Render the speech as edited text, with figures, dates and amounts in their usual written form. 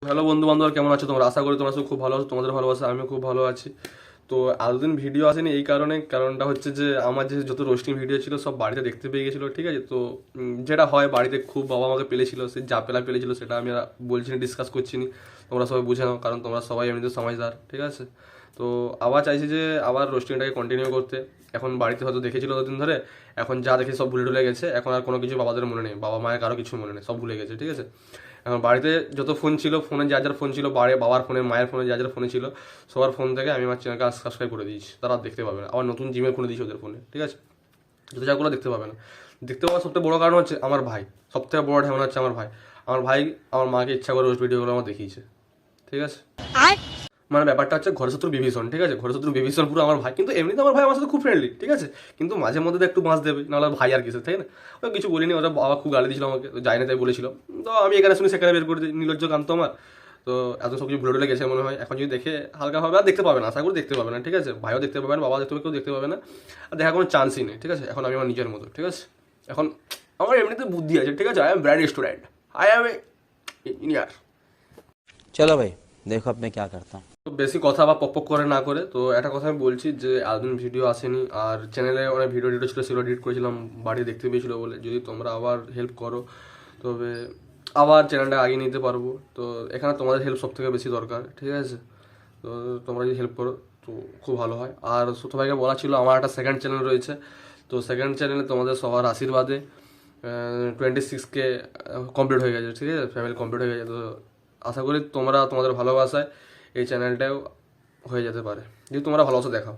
Hello বন্ধু বান্ধব, কেমন আছো তোমরা? আশা করি তোমরা সব খুব ভালো আছো। তোমাদের ভালোবাসা আমিও খুব ভালো আছি। তো এতদিন ভিডিও আসেনি, এই কারণটা হচ্ছে যে আমার যে যত রোস্টিং ভিডিও ছিল সব বাড়িতে দেখতে পেয়ে গেছিলো, ঠিক আছে? তো যেটা হয় বাড়িতে, খুব বাবা আমাকে পেলেছিল, সে যা পেলেছিল সেটা আমি আর বলছি না, ডিসকাস করছি নি। তোমরা সবাই বুঝে নাও, কারণ তোমরা সবাই এমনিতে সমাজদার, ঠিক আছে? তো আবার চাইছি যে আবার রোস্টিংটাকে কন্টিনিউ করতে। এখন বাড়িতে হয়তো দেখেছিল দুদিন ধরে, এখন যা দেখে সব ভুলে টুলে গেছে। এখন আর কোনো কিছু বাবাদের মনে নেই, বাবা মায়ের কারো কিছু মনে নেই, সব ভুলে গেছে, ঠিক আছে? এখন বাড়িতে যত ফোন ছিল, ফোনে যার যার ফোন ছিল, বাবার ফোনে, মায়ের ফোনে, যার যার ফোনে ছিল, সবার ফোন থেকে আমি আমার চ্যানেলকে সাবস্ক্রাইব করে দিয়েছি। তারা আর দেখতে পাবে না। আবার নতুন জিমেল খুলে দিয়েছি ওদের ফোনে, ঠিক আছে? যত যাগুলো দেখতে পাবে না। দেখতে পাওয়ার সবথেকে বড় কারণ হচ্ছে আমার ভাই। সবথেকে বড় ঢেমনা হচ্ছে আমার ভাই। আমার ভাই আমার মাকে ইচ্ছা করে রোজ ভিডিওগুলো আমার দেখিয়েছে, ঠিক আছে? মানে ব্যাপারটা হচ্ছে ঘরে শত্রু বিভীষণ, ঠিক আছে? ঘরে শত্রু বিভীষণ পুরো আমার ভাই। কিন্তু এমনিতে আমার ভাই আমার সাথে খুব ফ্রেন্ডলি, ঠিক আছে? কিন্তু মাঝে মধ্যে তো একটু বাঁচ দেবে, নাহলে ভাই আর কিছু, তাই না? ওই কিছু বলিনি, ওরা বাবা খুব গালি দিয়েছিল আমাকে, তো যাই না তাই বলেছিল। তো আমি এখানে শুনি সেখানে বের করে দিই, নির্লজ্জ কান্ত আমার। তো এত সব কিছু ভুলে টুলে গেছে মনে হয়। এখন যদি দেখে হালকা ভাবে, আর দেখতে পাবে না, আশা করি দেখতে পাবে না, ঠিক আছে? ভাইও দেখতে পাবে না, বাবা দেখতে পাবে, কেউ দেখতে পাবে না। আর দেখার কোনো চান্সই নেই, ঠিক আছে? এখন আমি আমার নিজের মতো, ঠিক আছে? এখন আমার এমনিতে বুদ্ধি আছে, ঠিক আছে? I am bright student, I M A engineer. चलो भाई देखो अब मैं क्या करता हूँ। তো বেশি কথা বা পক পক করে না করে, তো একটা কথা আমি বলছি যে এতদিন ভিডিও আসেনি, আর চ্যানেলে অনেক ভিডিও টিডিও ছিল, সেগুলো এডিট করেছিলাম, বাড়ি দেখতে পেয়েছিলো বলে। যদি তোমরা আবার হেল্প করো, তবে আবার চ্যানেলটা আগিয়ে নিতে পারবো। তো এখানে তোমাদের হেল্প সব থেকে বেশি দরকার, ঠিক আছে? তো তোমরা যদি হেল্প করো তো খুব ভালো হয়। আর সবাইকে বলা ছিল আমার একটা সেকেন্ড চ্যানেল রয়েছে। তো সেকেন্ড চ্যানেলে তোমাদের সবার আশীর্বাদে 26K কমপ্লিট হয়ে গেছে, ঠিক আছে? ফ্যামিলি কমপ্লিট হয়ে গেছে। তো আশা করি তোমরা তোমাদের ভালোবাসায় এই চ্যানেলটাও হয়ে যেতে পারে, যদি তোমরা ভালোবাসা দেখাও।